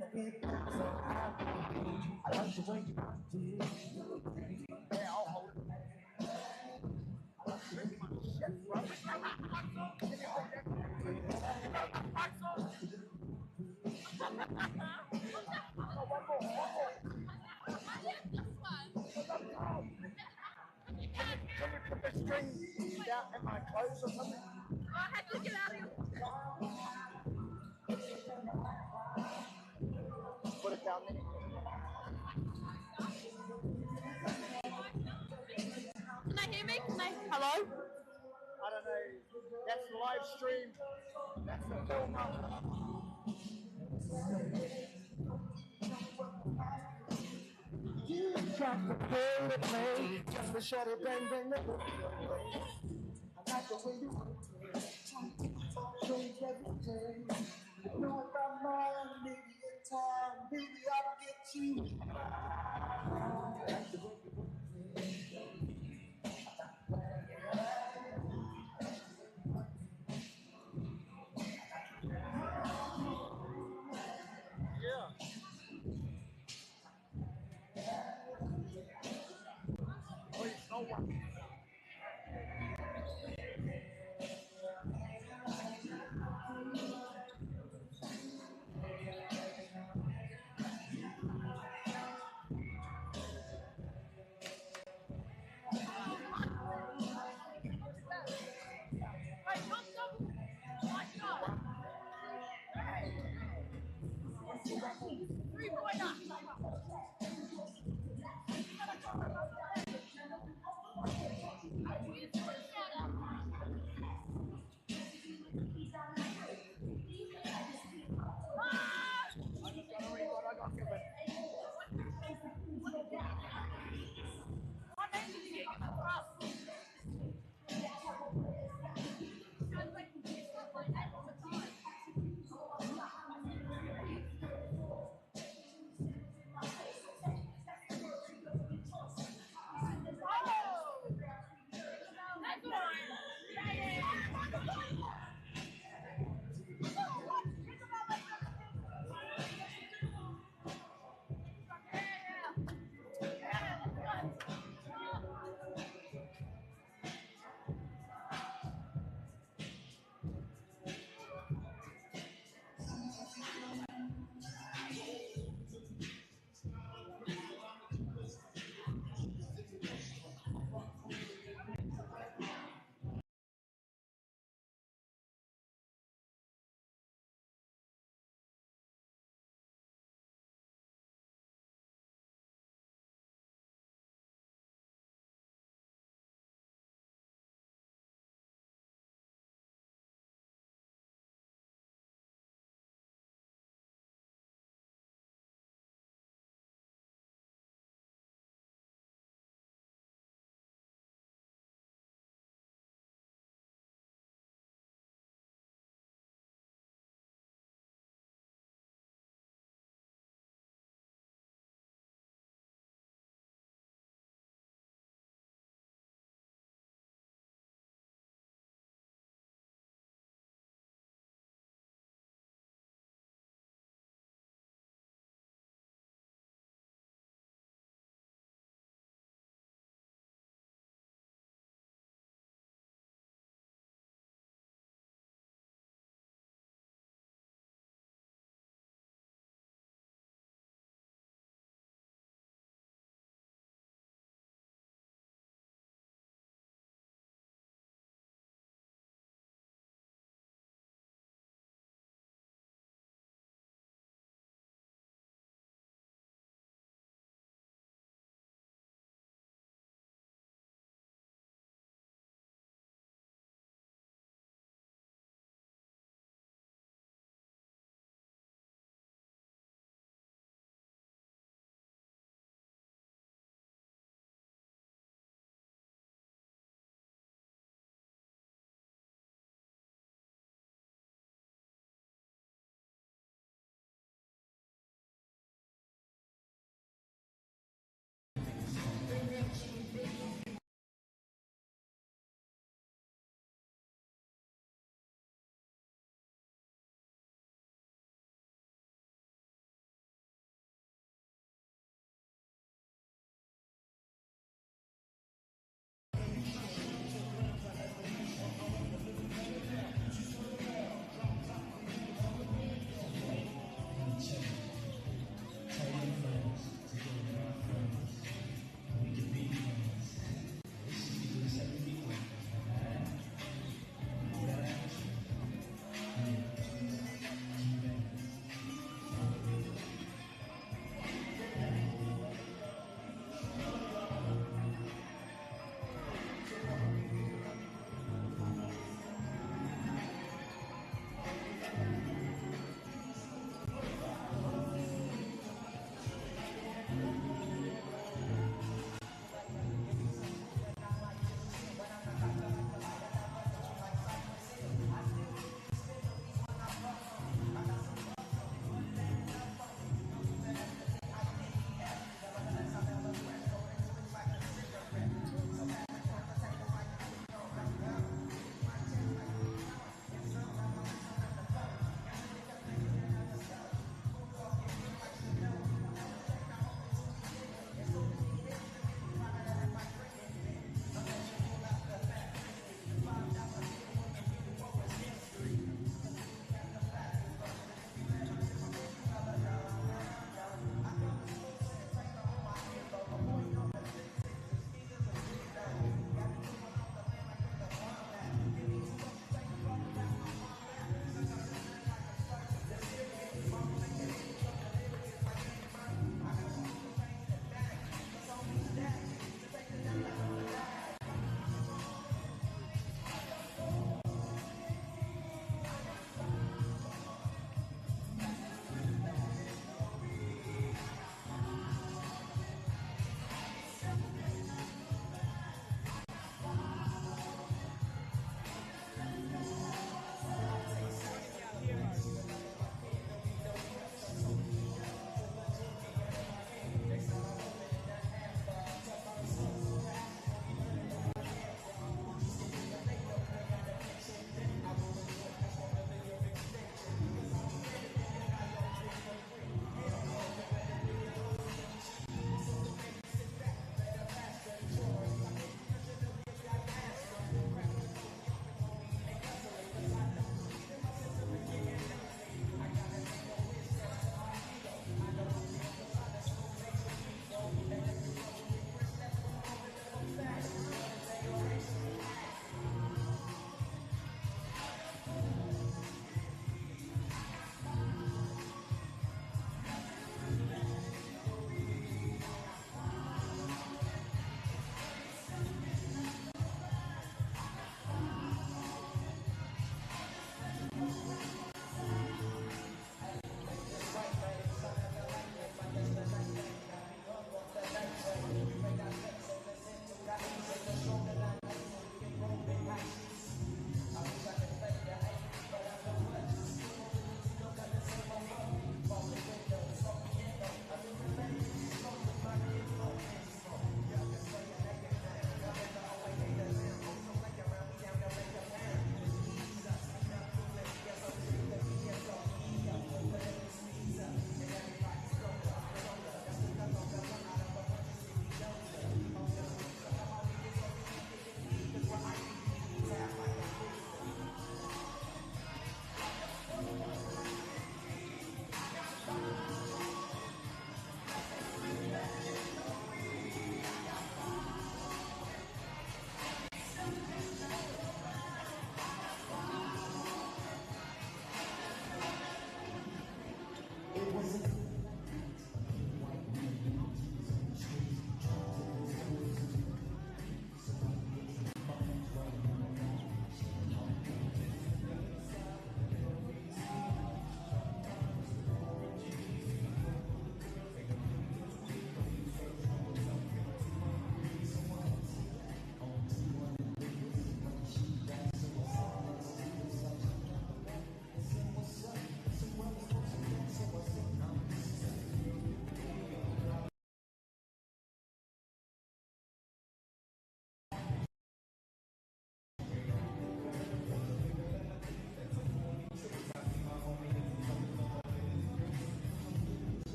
Yeah, I'll hold it. Can you put the string down in my clothes or something? I had to get out of here. Put it down there. Can I hear me? Hello? I don't know. That's the live stream. That's the film. You got to play the play, just to shut it bang bang. I like the way you change everything. You know if I'm mine, maybe in time, maybe I'll get you. Yeah. Please, no one. Wait, not double. My God. Hey. 3-pointer.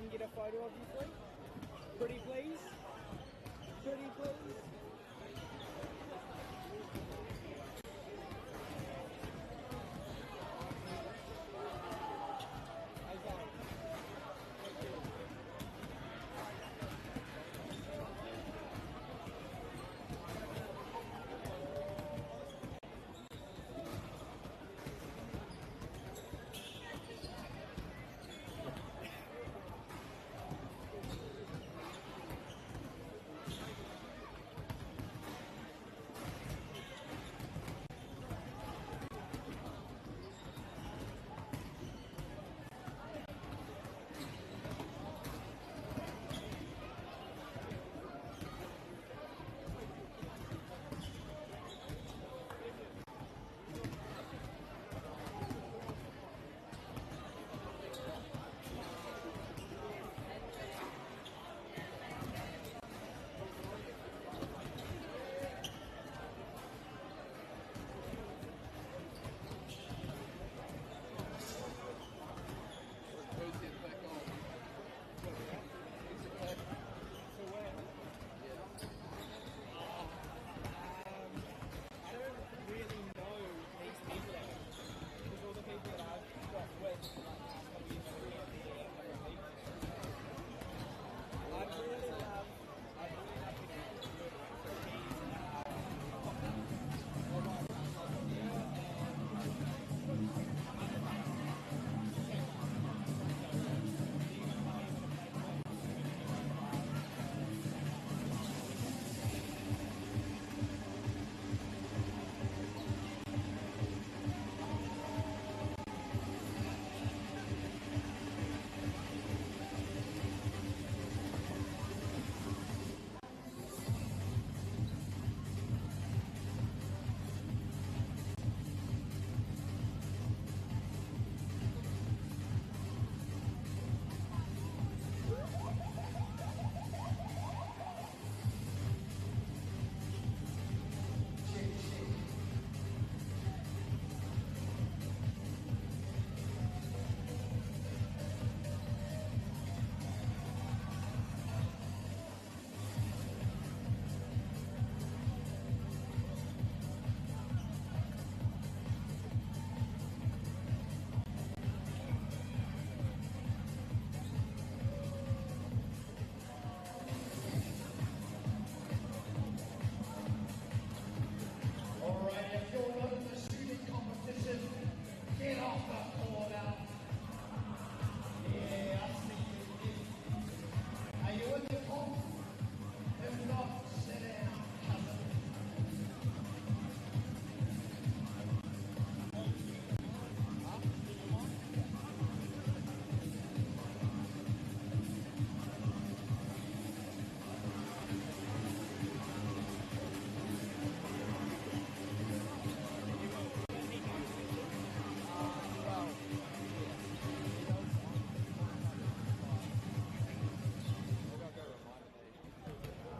can get a photo of you three? Pretty please? Pretty please?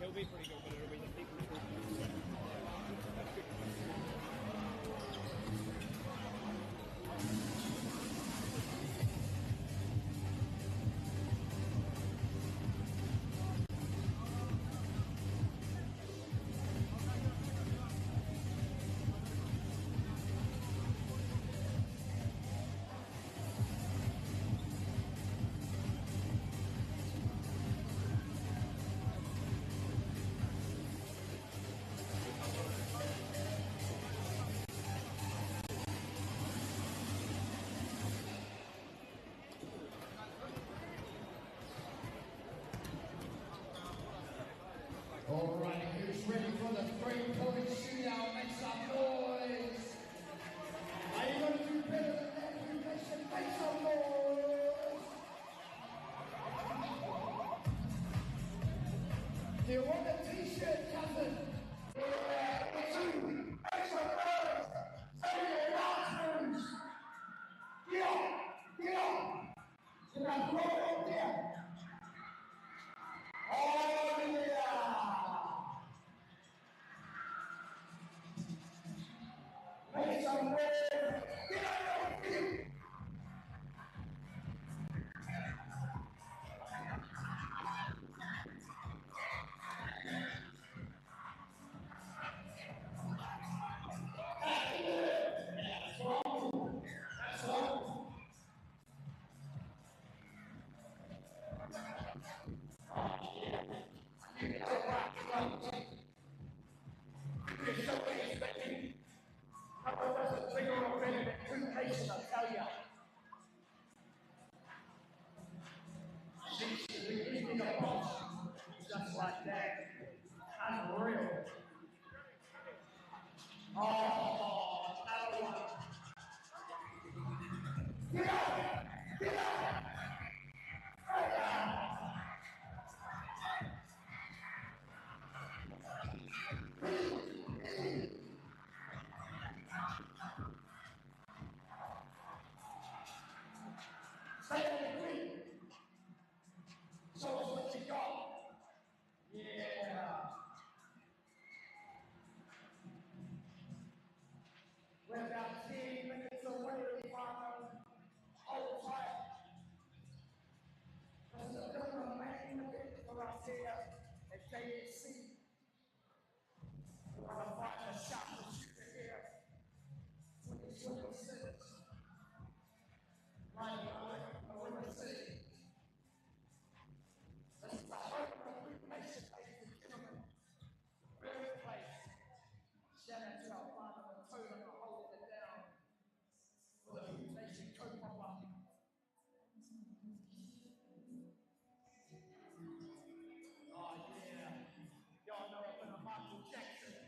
It'll be pretty good, but it'll be the people who All right, who's ready for the 3-point shootout? Make some noise. Are you going to do better than that? You make some noise. Do you want a t-shirt, cousin? Yeah, make some noise. Say your bathrooms. Get on, get on. Get on, go up there. Oh, yeah. Make some noise. Get on your feet. a boss. Just like that. That's real. Oh, that one. Get out! Get out! Right now! Stay on the feet. Show us what you got. Yeah. We're about 10 minutes away from old fight. This is the main event for us here at JSC. We're going to fight the shot shooter here. 2026. Right now, I want to see. This is the home of Luke Mason, ladies and gentlemen. Birthplace. Shout out to our father, the Totem, for holding it down. For the Luke Mason co-popper. Oh yeah. Y'all know it from Michael Jackson.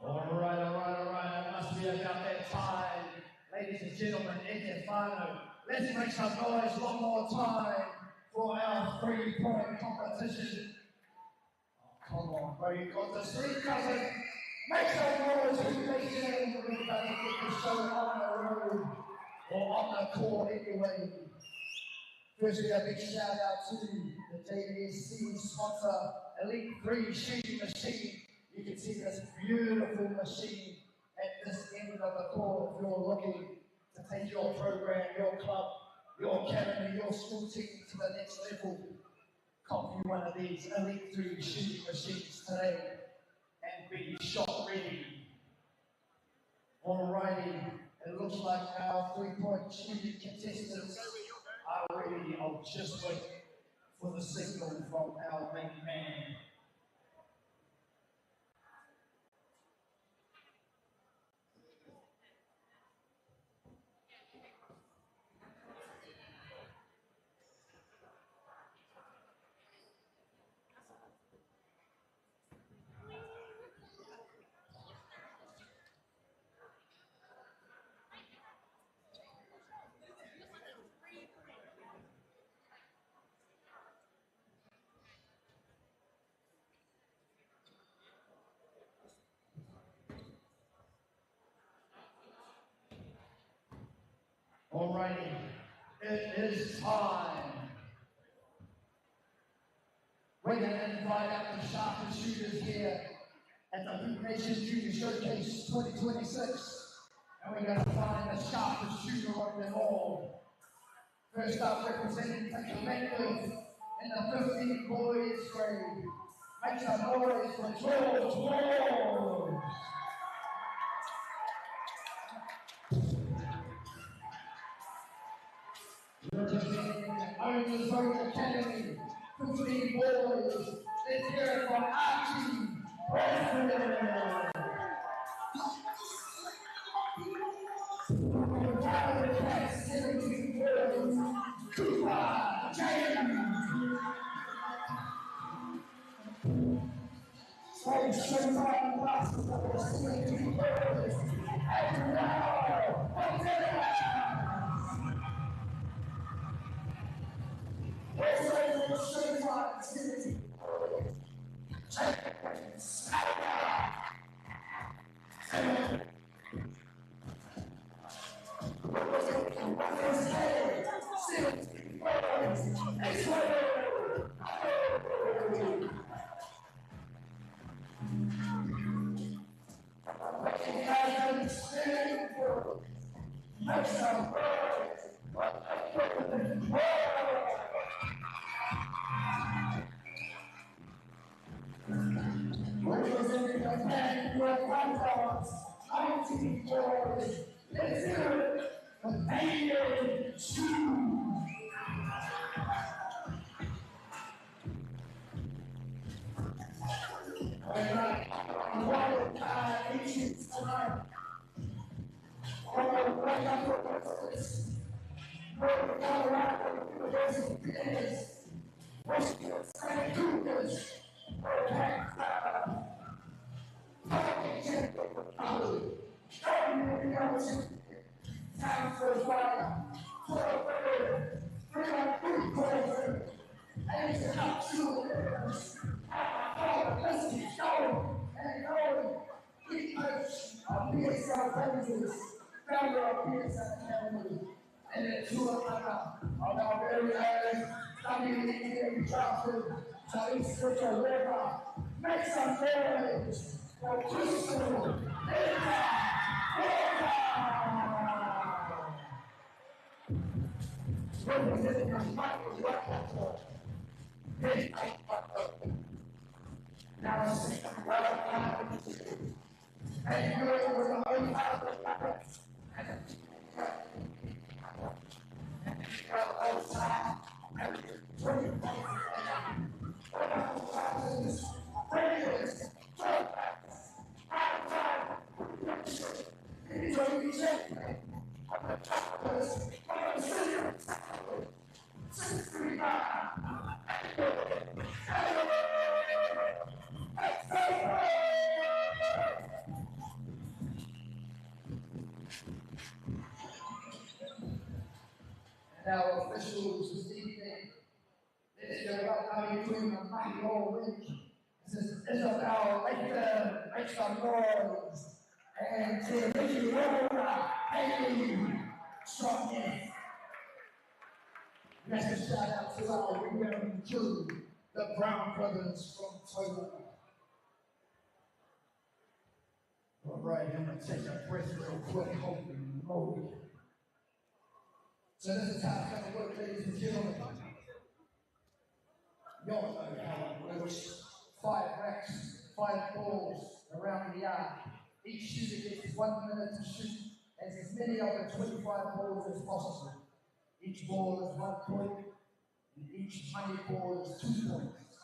All right. It must be about that time. Ladies and gentlemen, in Whanganui, let's make some noise one more time for our 3-point competition. Oh, come on, bro, you got the street cousin. Make some noise for Nation. We're going to get the show on the road, or on the court anyway. Firstly, a big shout out to the JSC sponsor, Elite 3 Shooting Machine. You can see this beautiful machine at this end of the court if you're looking to take your program, your club, your academy, your school team to the next level. Copy one of these Elite 3 shooting machines today and be shot ready. Alrighty, it looks like our 3-point shooting contestants are ready. I'll just wait for the signal from our main man. Alrighty, it is time. We're going to invite out the sharpest shooters here at the Big Nation Junior Showcase 2026. And we're going to find the sharpest shooter of them all. First up, representing the collective in the 15 boys grade. Make some noise for George Ward. Representing the Owners Road Academy, 15 boys. Let's hear it from Archie. founder of PSN Academy, and then two of our very own WEA Johnson, so it's such a river. Make some noise for Crystal. Representing the Michael Whanganui. Now sing welcome. And you were the only Now officials this evening, this year about how you're doing a MΑORI. This is Isabel, make some noise. And to Mickey Rora, Haley, Shotney. Let's just shout out to our rebounding two, the Brown brothers from Togo. All right, I'm going to take a breath real quick. Holy moly. So this is how it's going to work, ladies and gentlemen. Y'all know how it works. 5 racks, 5 balls around the yard. Each shooter gets 1 minute to shoot as many of the 25 balls as possible. Each ball is 1 point, and each money ball is 2 points.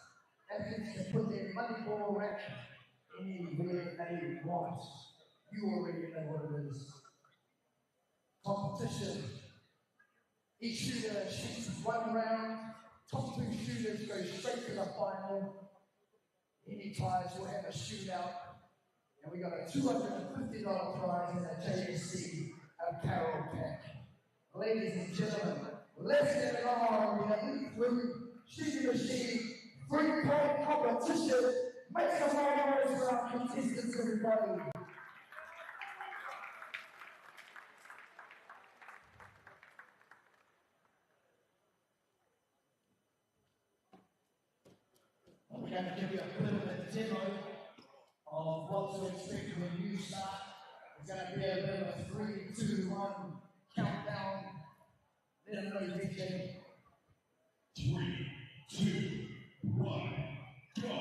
Athletes can put their money ball rack anywhere they want. You already know what it is. Competition. Each shooter shoots 1 round. Top 2 shooters go straight to the final. Any ties will have a shootout. And we got a $250 prize in a JSC apparel pack. Ladies and gentlemen, let's get it on. We have with Shooting Machine 3-point competition. Make some noise for our contestants, everybody. I'm going to give you a bit of a demo of what to expect when you start. It's going to be a bit of a 3, 2, 1 countdown. Let them know, DJ. 3, 2, 1, go!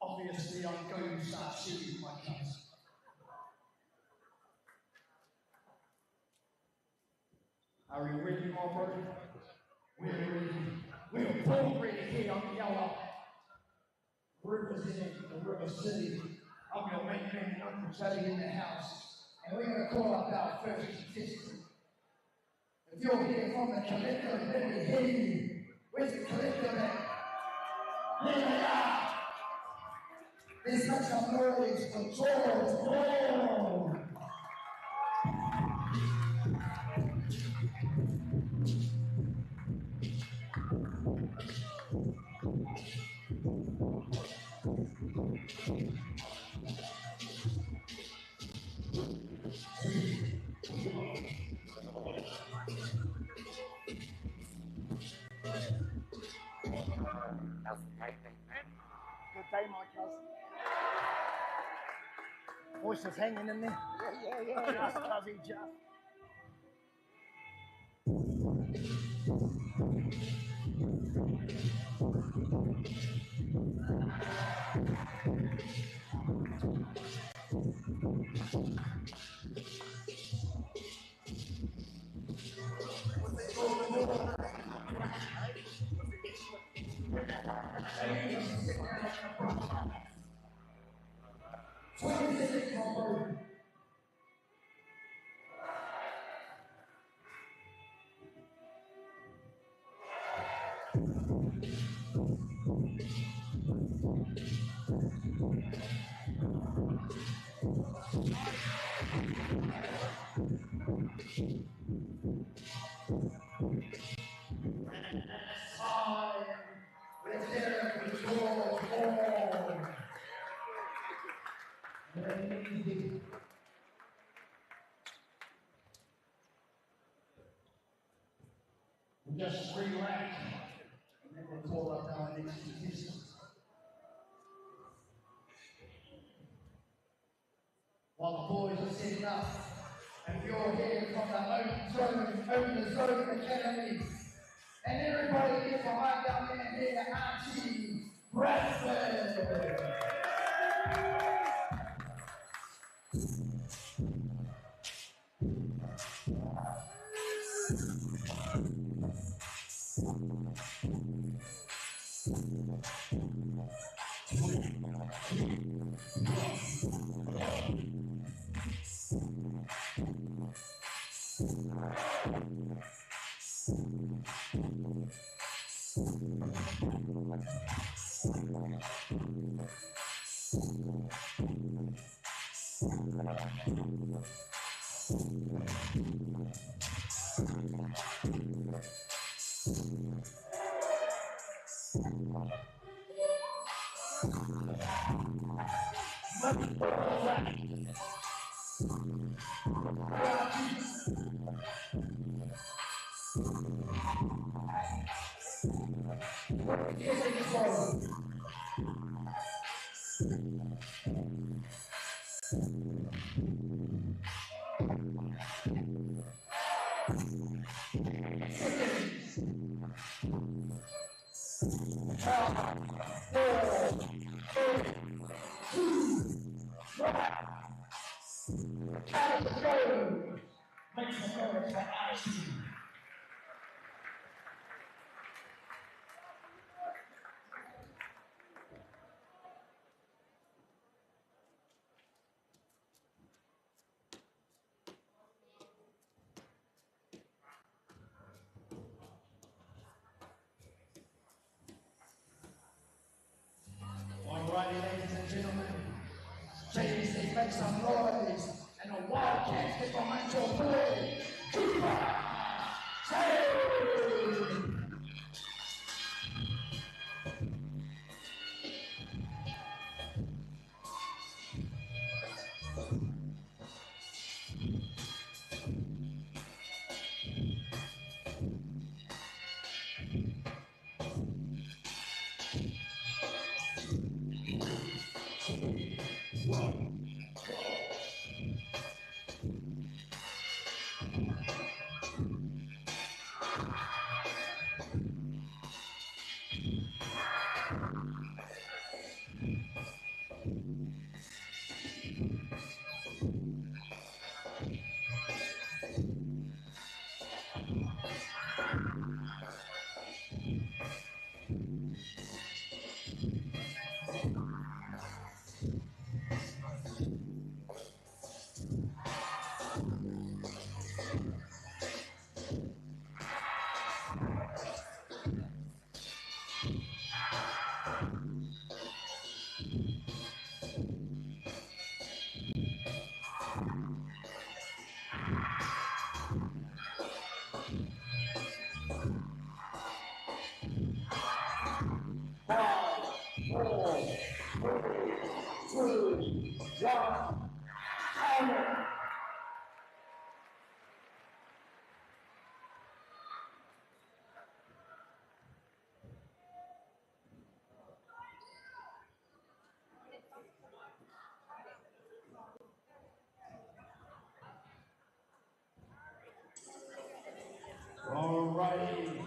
Obviously, I'm going to start shooting my cuts. Are we ready, MAORI? We're ready. We're both ready here on the yellow. Representing the River City. I'm your main man, Uncle Charlie in the house. And we're going to call up our first contestant. If you're here from the collector, let me hear you. Where's the collector at? There they are. Let's make some noise for George. Whoa! Good day, my cousin. Voice is hanging in there. Yeah. Just fuzzy, just. Just relax, and then we'll call up our next contestant. While the boys are setting up, and you're here from the Open Zone Academy, and everybody gets behind our man here, Archie Bradford. Alrighty, ladies and gentlemen, JDC, make some noise, and the Wildcats get behind your boy, Cooper Taylor. Alrighty,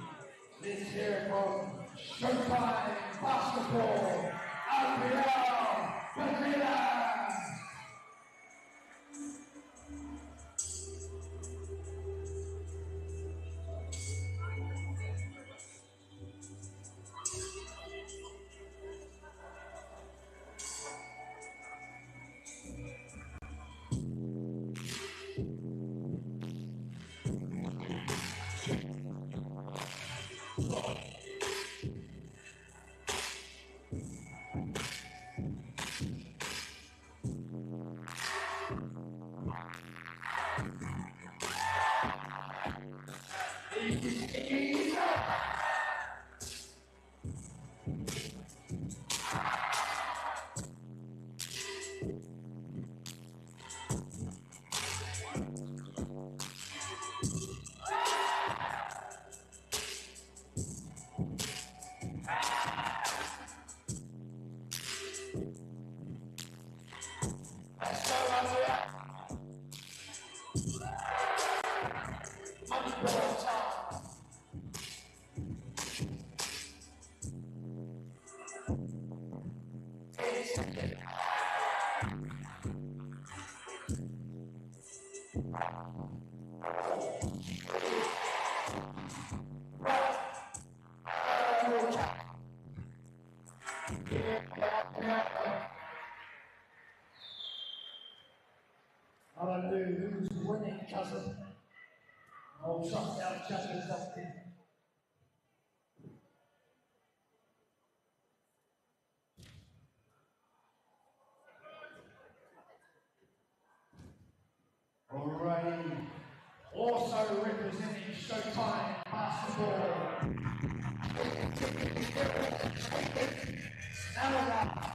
let's hear it from Showtime Basketball, Adriel Pereira. Hallelujah. Who's winning, cousin? Oh, trust out cousin something. Alrighty. Also representing Showtime Basketball. MΑORI.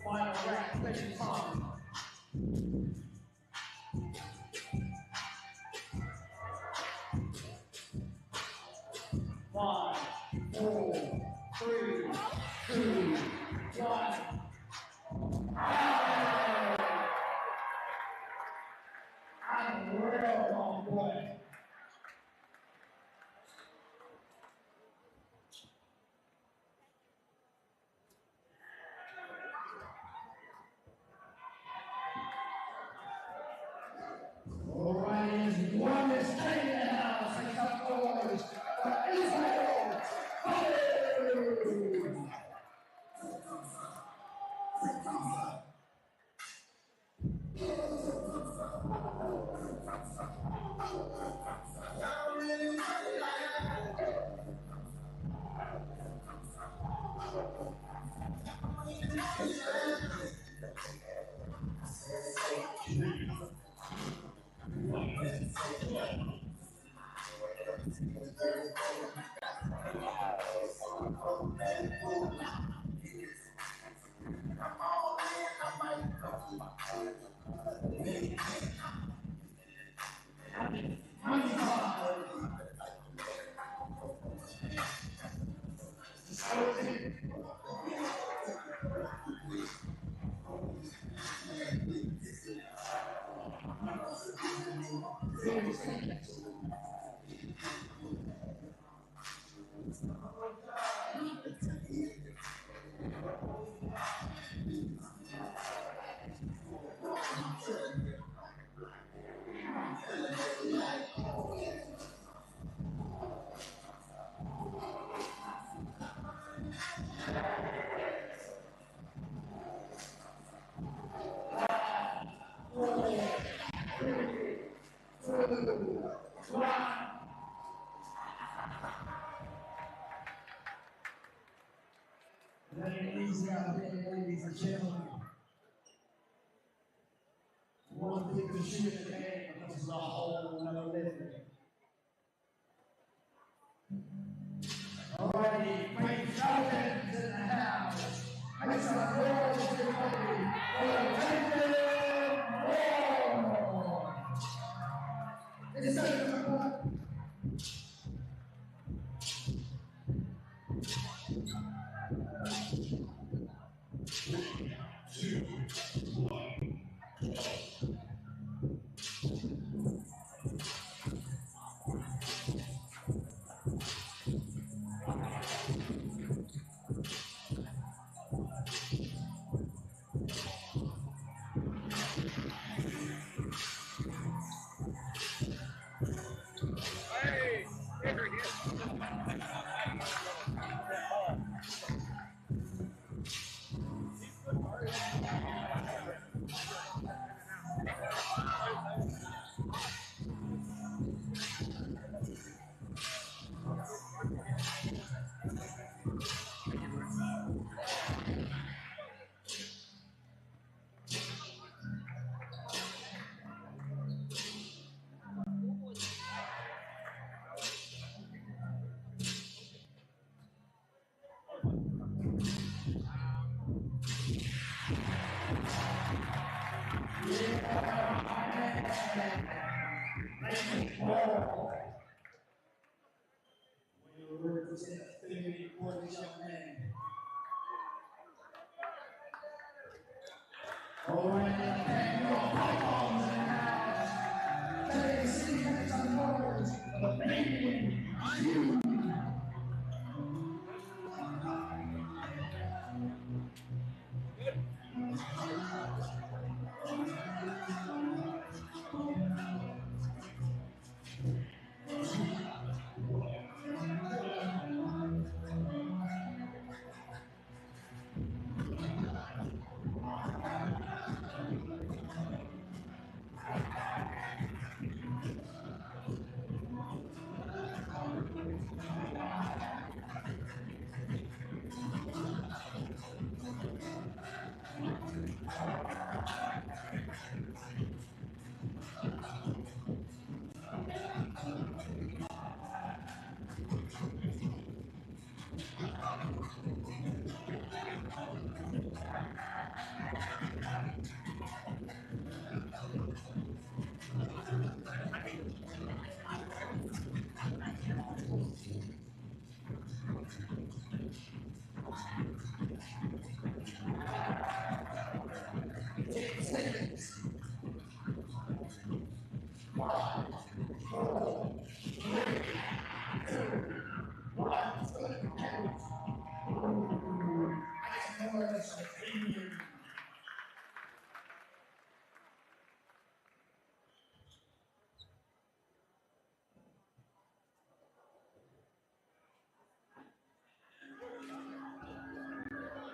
Final round, finish time. 5, 4, 3, 2, 1. Unreal, my boy. Alright, one is staying in the house. Make some noise for Israel. Hallelujah. Ladies and gentlemen, one thing to shoot again, this is a whole nother level. Alrighty, great Falcons in the house. Make some noise, everybody. It's over.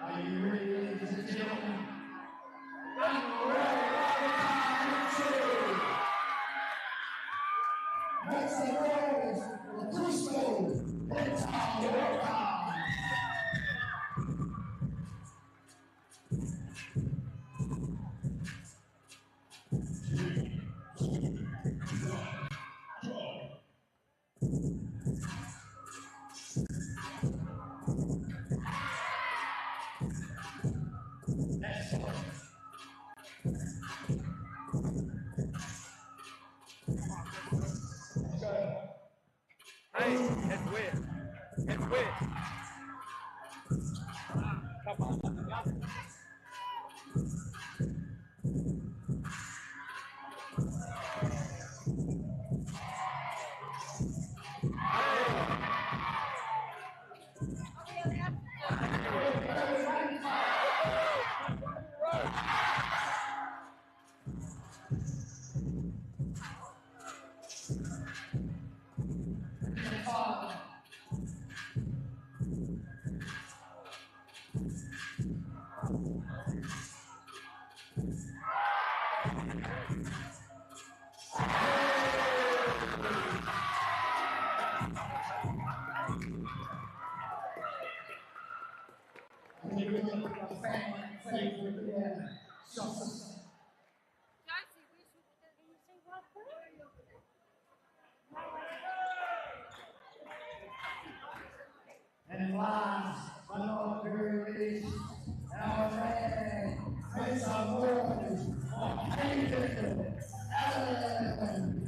Are you ready, ladies and gentlemen? Make some noise for Cusco and Tom. Hey, it's wet. It's wet. Come on. And last but not very least, our man, make some noise for Hayden Allen.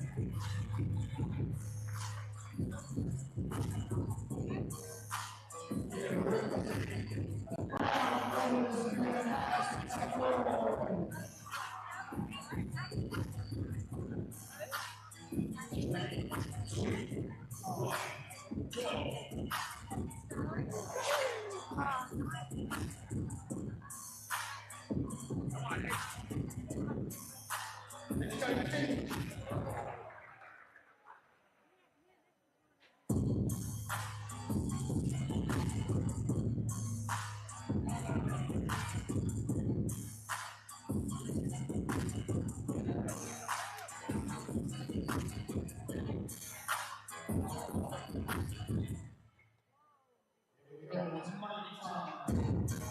It's money time.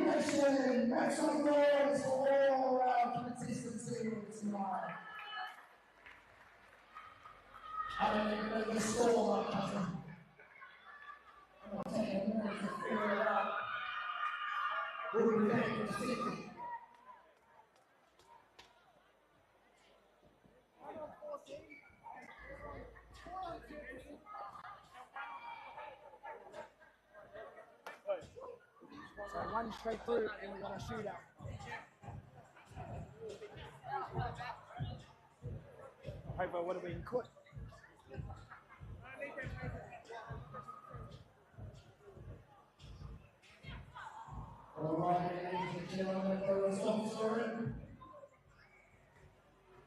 Nation, make some noise for all our consistency tonight. I don't even know the score, my cousin. I'm going to take a minute to figure it out. We'll be back in 60. So one straight through and we're going to shoot out. Hopefully I would have been quick. All right, ladies and gentlemen, those sponsoring.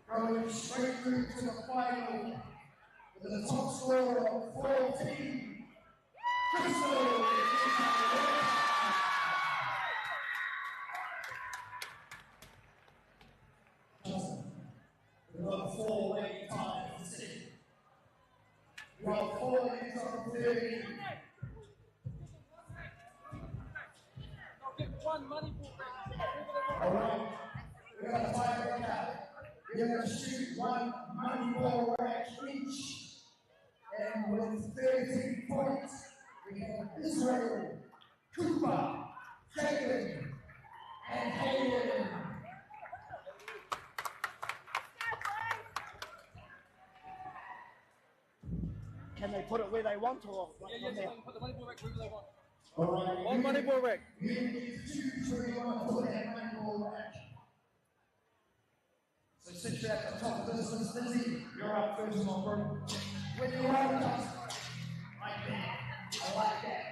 Going straight through to the final with a top score of 14. Crystal. We've got 4 waiting time to see. We've got 4 minutes on 30. All right, we're going to fire it out. We're going to shoot 1 money ball rack each. And with 13 points, we have Israel, Cooper, Jacob, and Hayden. Can they put it where they want or what? Yeah, so put the money ball rack wherever they want. All right. One money ball rack. You need to choose where you want to put that money ball rack. So since you're at the top of this list, Lizzie, you're up first, my bro. When you are just like that. I like that.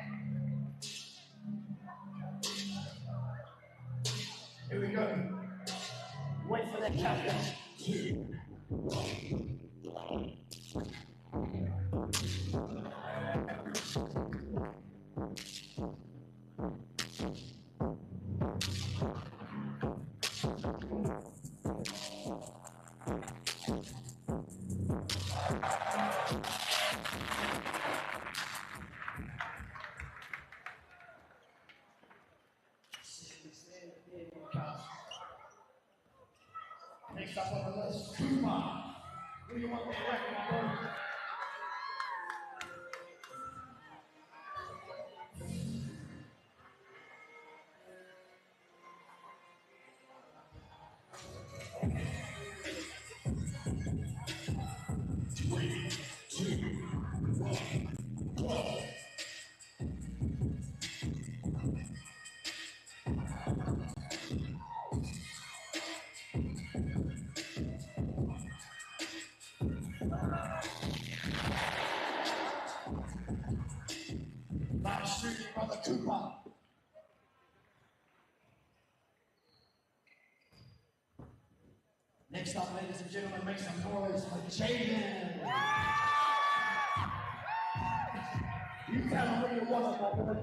Here we go. Wait for that countdown. 2, 1. Next up on the list, Cooper. Who do you want to recommend? Nice shooting, brother Cooper. Next up, ladies and gentlemen, make some noise for Jaden. You tell him what you want, my boy.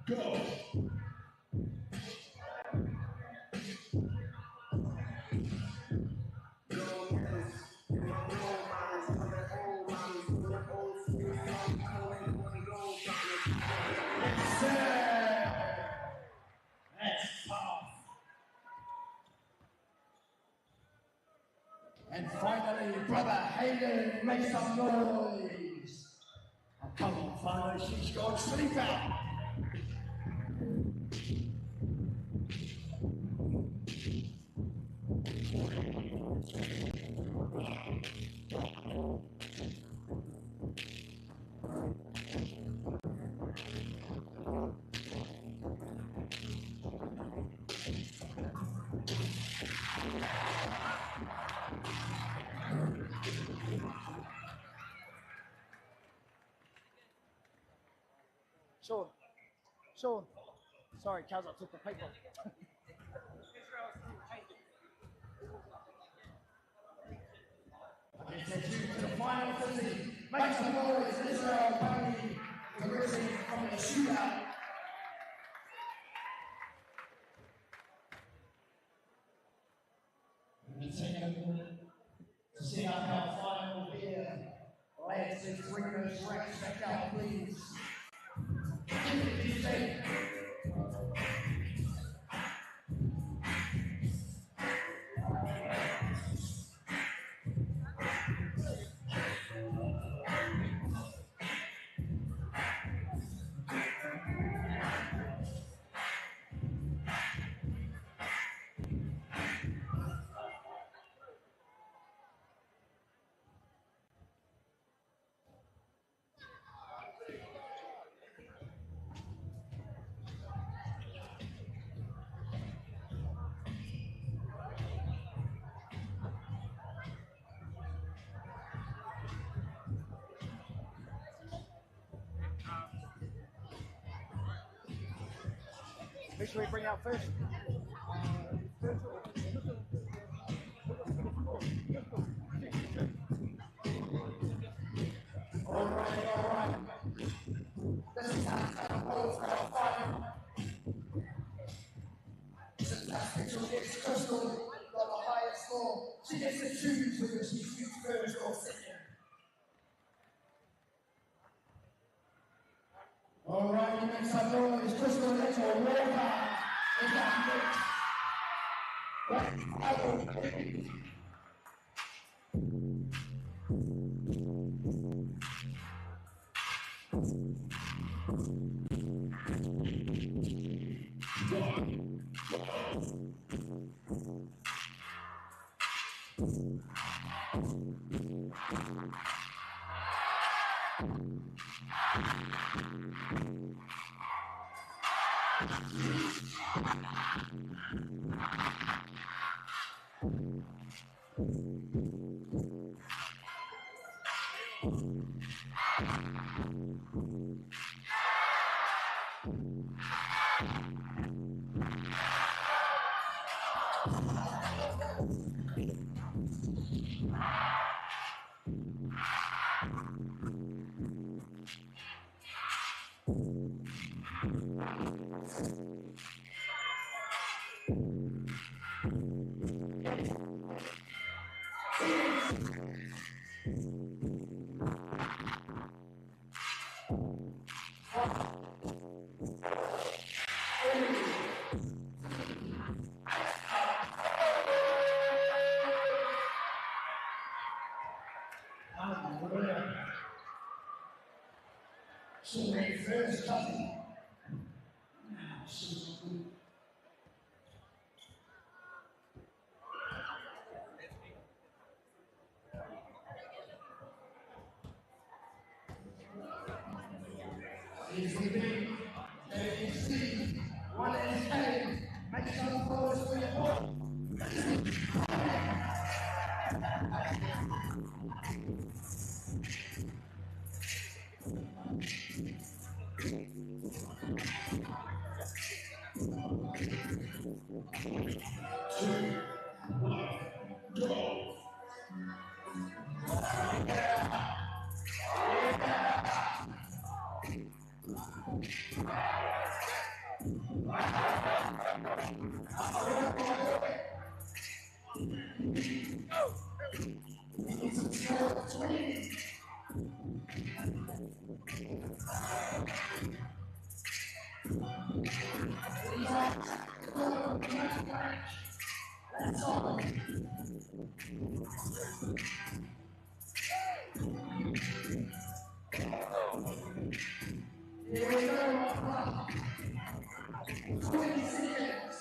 Go! And finally, brother Hayden, make some noise. Oh, come on, finally, she's gone sleep out. Sean. Sorry, Kaz, I took the paper. To the final 50. Make some noise, Israel Whanganui, progressing from the shootout. to see our final here. Let's just bring those racks back out, please. Make sure we bring out first. All right. This is how for our final. This is how Crystal gets Crystal got the highest score. She gets to choose whether she shoots first or second. All right, next up is Crystal Little Walker. In that mix. She made first cousin. Here's the big, ABC, one at his head, make some calls for your ball. Here we go, 20 seconds.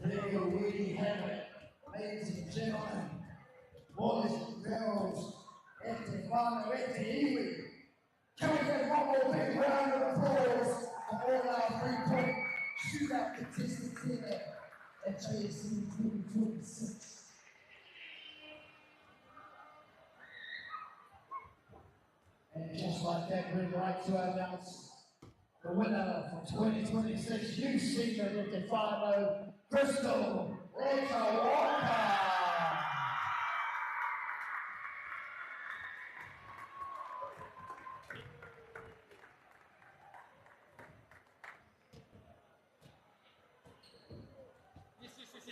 There we have it, ladies and gentlemen, boys and girls, Whanganui. Can we get one more big round of applause for all our 3-point shootout contestants here? at JSC 2026. And just like that, we'd like to announce the winner for 2026 Youth Senior Defano, Crystal Walker.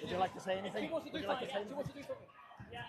Would you like to say anything? Would you like to say anything? Yeah.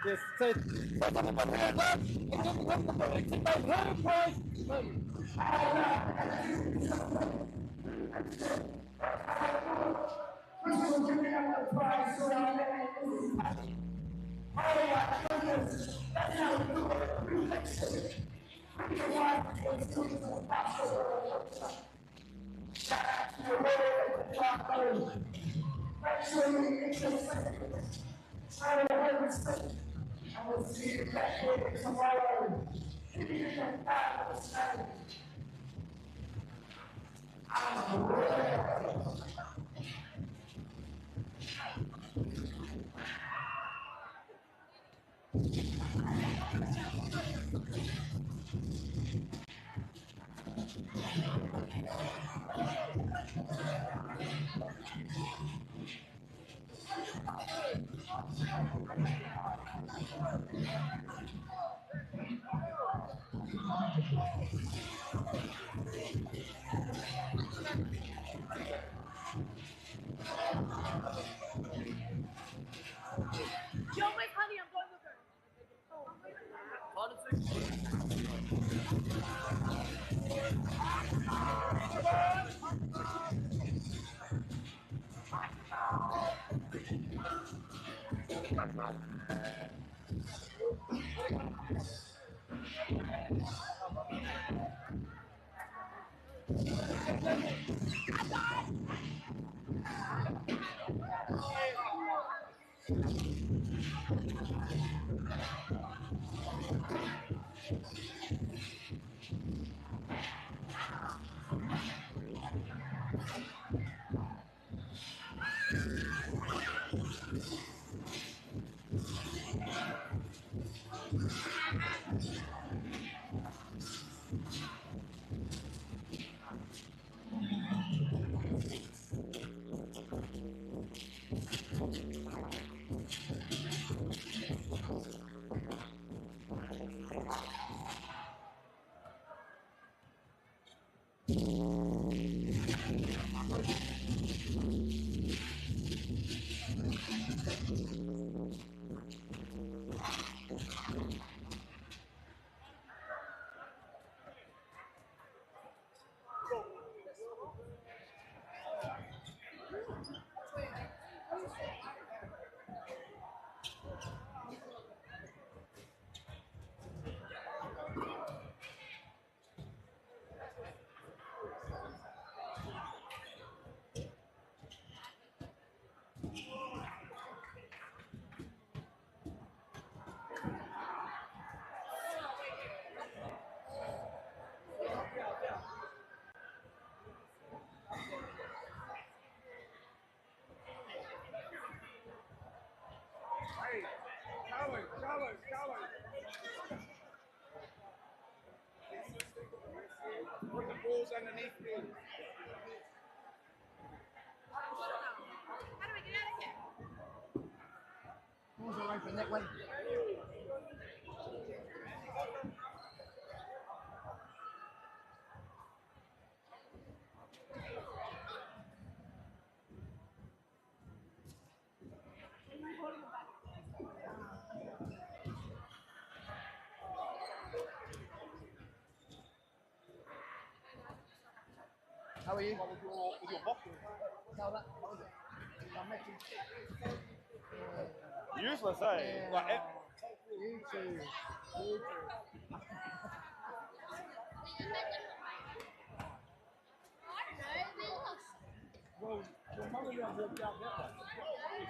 Yes, say Crystal giving out the prize so our name. Oh my goodness, that's how we do it. Shout out to the world. Make sure you get your seconds. Try to have a second. I will see you back here tomorrow. Give me the 5%. I'm ready. Yo, wait, honey, I'm going with her. Put the balls underneath me. How do we get out of here? Balls are open that way. How are you? With your boxing. How that? I'm making. Useless, eh? Yeah. Like, You too. You too. Well, your mum and dad walked out that way.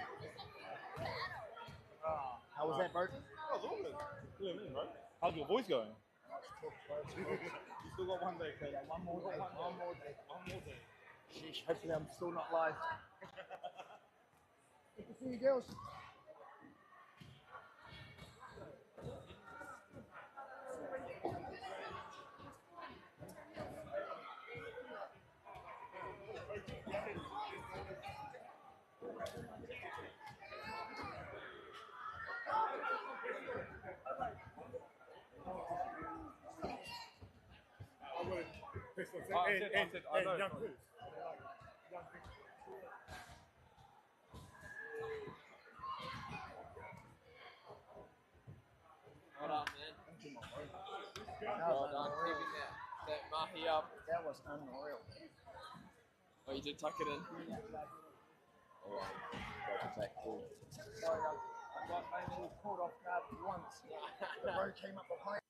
How was that, Bert? that was all good. Yeah, me, bro. How's your voice going? You still got one day, Clay. One more day. One more day. One more day. Sheesh, hopefully I'm still not live. Good to see you, girls. Well done, man. Well done. Keeping that mahi up. That was unreal. Oh, you did tuck it in. Oh, sorry, I got mainly caught off guard once. The road came up behind.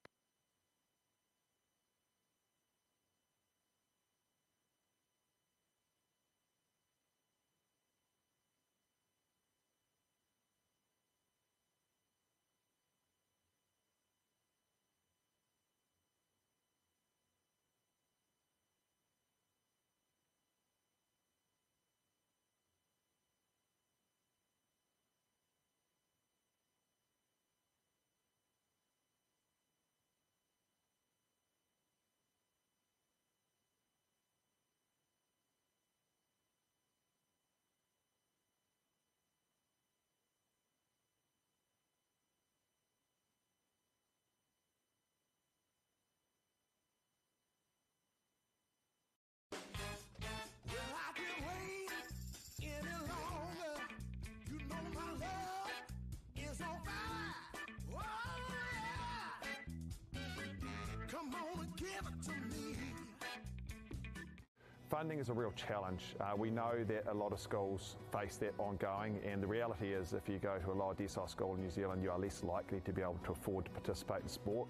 Funding is a real challenge. We know that a lot of schools face that ongoing, and the reality is if you go to a lower decile school in New Zealand, you are less likely to be able to afford to participate in sport.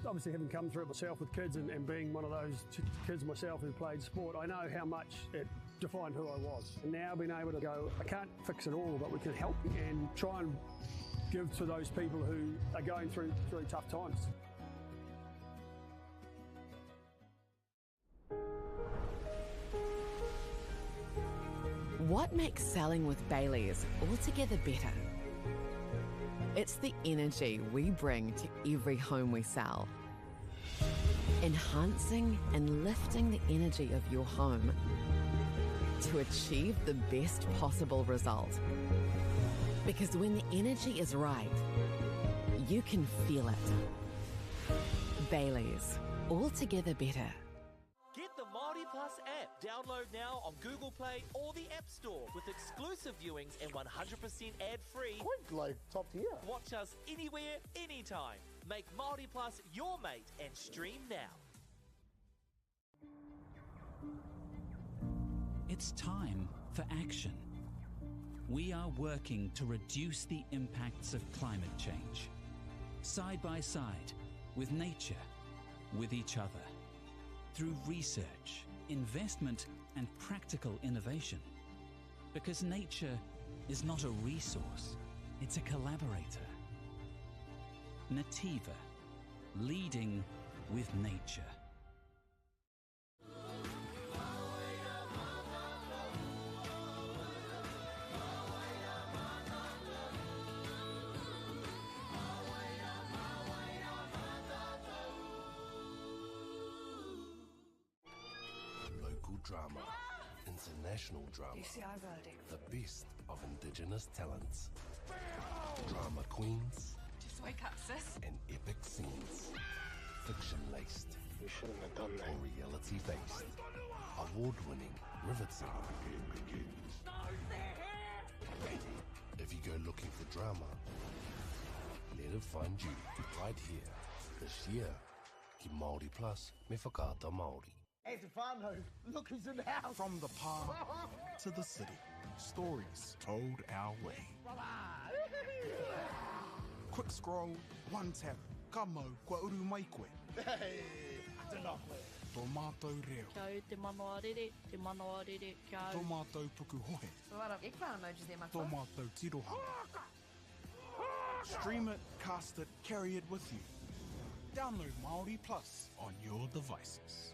Obviously, having come through it myself with kids and being one of those kids myself who played sport, I know how much it defined who I was. And now being able to go, I can't fix it all, but we can help and try and give to those people who are going through tough times. What makes selling with Bailey's altogether better? It's the energy we bring to every home we sell. Enhancing and lifting the energy of your home to achieve the best possible result. Because when the energy is right, you can feel it. Bailey's, altogether better. Get the MāORI Plus app. Download now on Google Play or the App Store with exclusive viewings and 100% ad-free. Quite like top tier. Watch us anywhere, anytime. Make MāORI Plus your mate and stream now. It's time for action. We are working to reduce the impacts of climate change. Side by side, with nature, with each other. Through research, investment, and practical innovation. Because nature is not a resource, it's a collaborator. Nativa, leading with nature. Drama, international drama, the best of Indigenous talents, drama queens, Just wake up, sis. and epic scenes, fiction-laced, You shouldn't have done that. or reality-based, award-winning, riveting. If you go looking for drama, let it find you right here, this year. Ki MāORI Plus me whakaata Māori. Hey, Stefano, look who's in the house. From the park to the city, stories told our way. Quick scroll, one tap. Kamo, kua uru mai koe. Hey, tēnā koe. Tō mātou reo. Kia te MāORI, te MāORI, kia Tō mātou puku hohe. So a lot of eggplant emojis there, my Tō mātou tirohanga. Stream it, cast it, carry it with you. Download MāORI Plus on your devices.